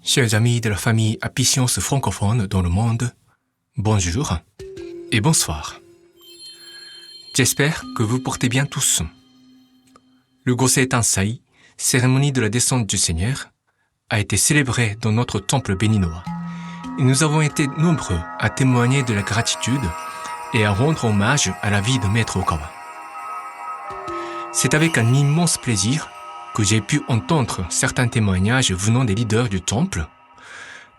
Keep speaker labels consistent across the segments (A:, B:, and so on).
A: Chers amis de la famille Apicience francophone dans le monde, bonjour et bonsoir. J'espère que vous portez bien tous. Le Gosei Tansai, cérémonie de la descente du Seigneur, a été célébrée dans notre temple béninois et nous avons été nombreux à témoigner de la gratitude et à rendre hommage à la vie de Maître Okawa. C'est avec un immense plaisir que j'ai pu entendre certains témoignages venant des leaders du temple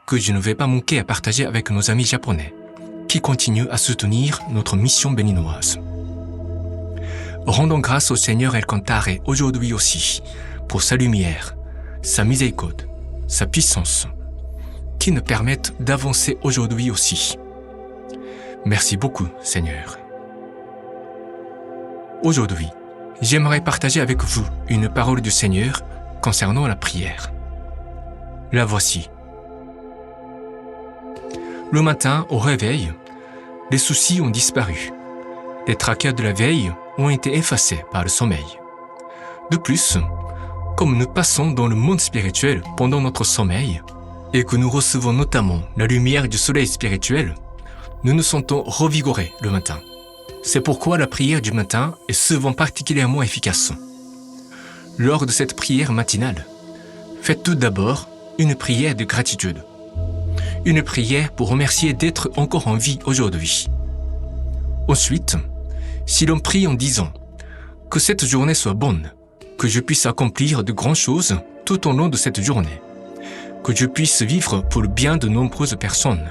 A: que je ne vais pas manquer à partager avec nos amis japonais qui continuent à soutenir notre mission béninoise. Rendons grâce au Seigneur El Cantare aujourd'hui aussi pour sa lumière, sa miséricorde, sa puissance qui nous permettent d'avancer aujourd'hui aussi. Merci beaucoup, Seigneur. Aujourd'hui, j'aimerais partager avec vous une parole du Seigneur concernant la prière. La voici. Le matin, au réveil, les soucis ont disparu. Les tracas de la veille ont été effacés par le sommeil. De plus, comme nous passons dans le monde spirituel pendant notre sommeil et que nous recevons notamment la lumière du soleil spirituel, nous nous sentons revigorés le matin. C'est pourquoi la prière du matin est souvent particulièrement efficace. Lors de cette prière matinale, faites tout d'abord une prière de gratitude. Une prière pour remercier d'être encore en vie aujourd'hui. Ensuite, si l'on prie en disant « Que cette journée soit bonne, que je puisse accomplir de grandes choses tout au long de cette journée, que je puisse vivre pour le bien de nombreuses personnes »,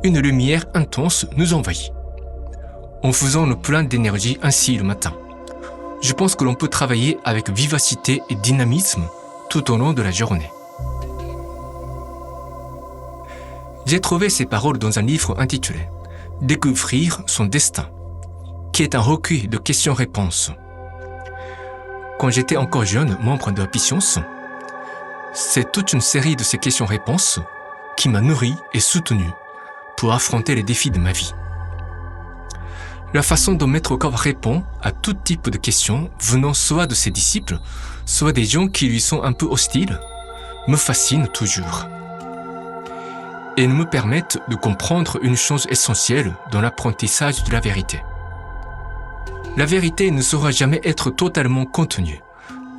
A: une lumière intense nous envahit. En faisant le plein d'énergie ainsi le matin, je pense que l'on peut travailler avec vivacité et dynamisme tout au long de la journée. J'ai trouvé ces paroles dans un livre intitulé « Découvrir son destin », qui est un recueil de questions-réponses. Quand j'étais encore jeune membre de Apicience, c'est toute une série de ces questions-réponses qui m'a nourri et soutenu pour affronter les défis de ma vie. La façon dont Maître Okawa répond à tout type de questions venant soit de ses disciples, soit des gens qui lui sont un peu hostiles, me fascine toujours. Et nous me permettent de comprendre une chose essentielle dans l'apprentissage de la vérité. La vérité ne saura jamais être totalement contenue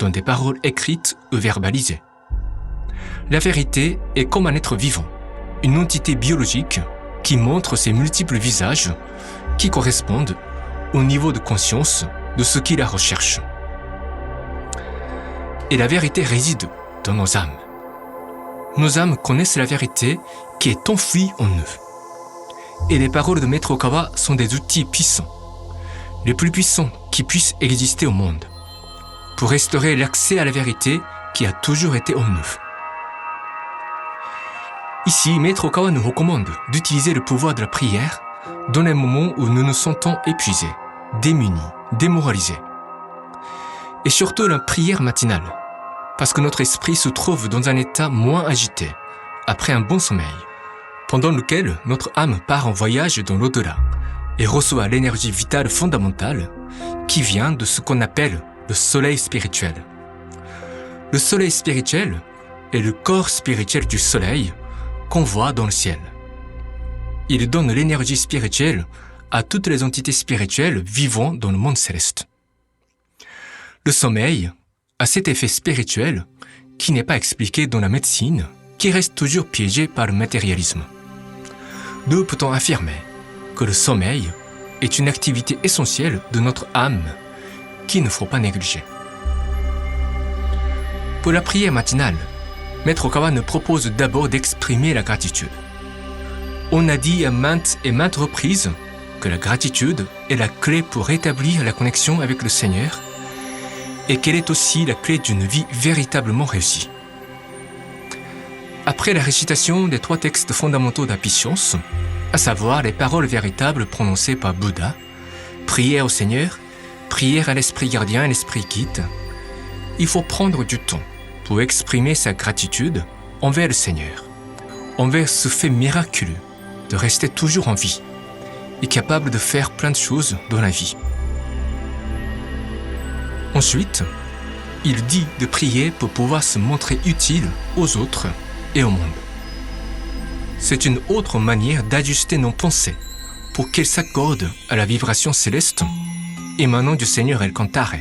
A: dans des paroles écrites ou verbalisées. La vérité est comme un être vivant, une entité biologique qui montre ses multiples visages qui correspondent au niveau de conscience de ce qui la recherche. Et la vérité réside dans nos âmes. Nos âmes connaissent la vérité qui est enfouie en eux. Et les paroles de Maître Okawa sont des outils puissants, les plus puissants qui puissent exister au monde, pour restaurer l'accès à la vérité qui a toujours été en nous. Ici, Maître Okawa nous recommande d'utiliser le pouvoir de la prière dans les moments où nous nous sentons épuisés, démunis, démoralisés. Et surtout la prière matinale, parce que notre esprit se trouve dans un état moins agité, après un bon sommeil, pendant lequel notre âme part en voyage dans l'au-delà et reçoit l'énergie vitale fondamentale qui vient de ce qu'on appelle le soleil spirituel. Le soleil spirituel est le corps spirituel du soleil qu'on voit dans le ciel. Il donne l'énergie spirituelle à toutes les entités spirituelles vivant dans le monde céleste. Le sommeil a cet effet spirituel qui n'est pas expliqué dans la médecine, qui reste toujours piégé par le matérialisme. Nous peut-on affirmer que le sommeil est une activité essentielle de notre âme qu'il ne faut pas négliger. Pour la prière matinale, Maître Okawa nous propose d'abord d'exprimer la gratitude. On a dit à maintes et maintes reprises que la gratitude est la clé pour rétablir la connexion avec le Seigneur et qu'elle est aussi la clé d'une vie véritablement réussie. Après la récitation des 3 textes fondamentaux d'Apicience, à savoir les paroles véritables prononcées par Bouddha, prière au Seigneur, prière à l'Esprit gardien et l'Esprit guide, il faut prendre du temps pour exprimer sa gratitude envers le Seigneur, envers ce fait miraculeux de rester toujours en vie et capable de faire plein de choses dans la vie. Ensuite, il dit de prier pour pouvoir se montrer utile aux autres et au monde. C'est une autre manière d'ajuster nos pensées pour qu'elles s'accordent à la vibration céleste émanant du Seigneur El Cantare,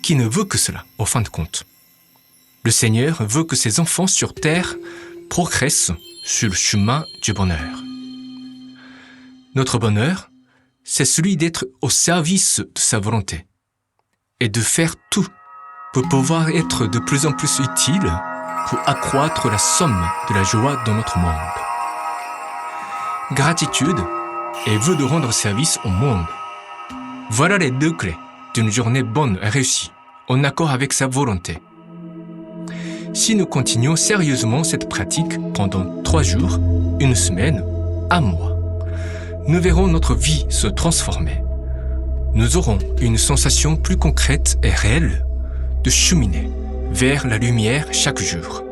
A: qui ne veut que cela, au fin de compte. Le Seigneur veut que ses enfants sur terre progressent sur le chemin du bonheur. Notre bonheur, c'est celui d'être au service de sa volonté et de faire tout pour pouvoir être de plus en plus utile pour accroître la somme de la joie dans notre monde. Gratitude et vœu de rendre service au monde. Voilà les deux clés d'une journée bonne et réussie, en accord avec sa volonté. Si nous continuons sérieusement cette pratique pendant 3 jours, 1 semaine, 1 mois, nous verrons notre vie se transformer. Nous aurons une sensation plus concrète et réelle de cheminer vers la lumière chaque jour.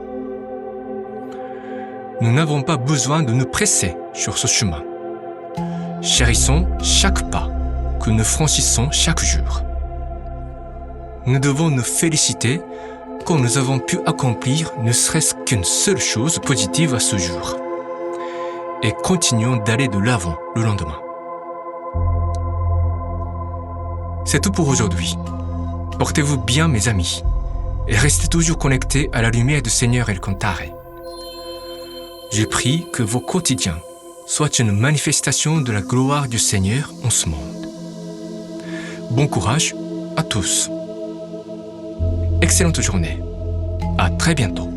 A: Nous n'avons pas besoin de nous presser sur ce chemin. Chérissons chaque pas que nous franchissons chaque jour. Nous devons nous féliciter quand nous avons pu accomplir ne serait-ce qu'une seule chose positive à ce jour. Et continuons d'aller de l'avant le lendemain. C'est tout pour aujourd'hui. Portez-vous bien, mes amis, et restez toujours connectés à la lumière du Seigneur El Cantare. Je prie que vos quotidiens soient une manifestation de la gloire du Seigneur en ce monde. Bon courage à tous. Excellente journée. À très bientôt.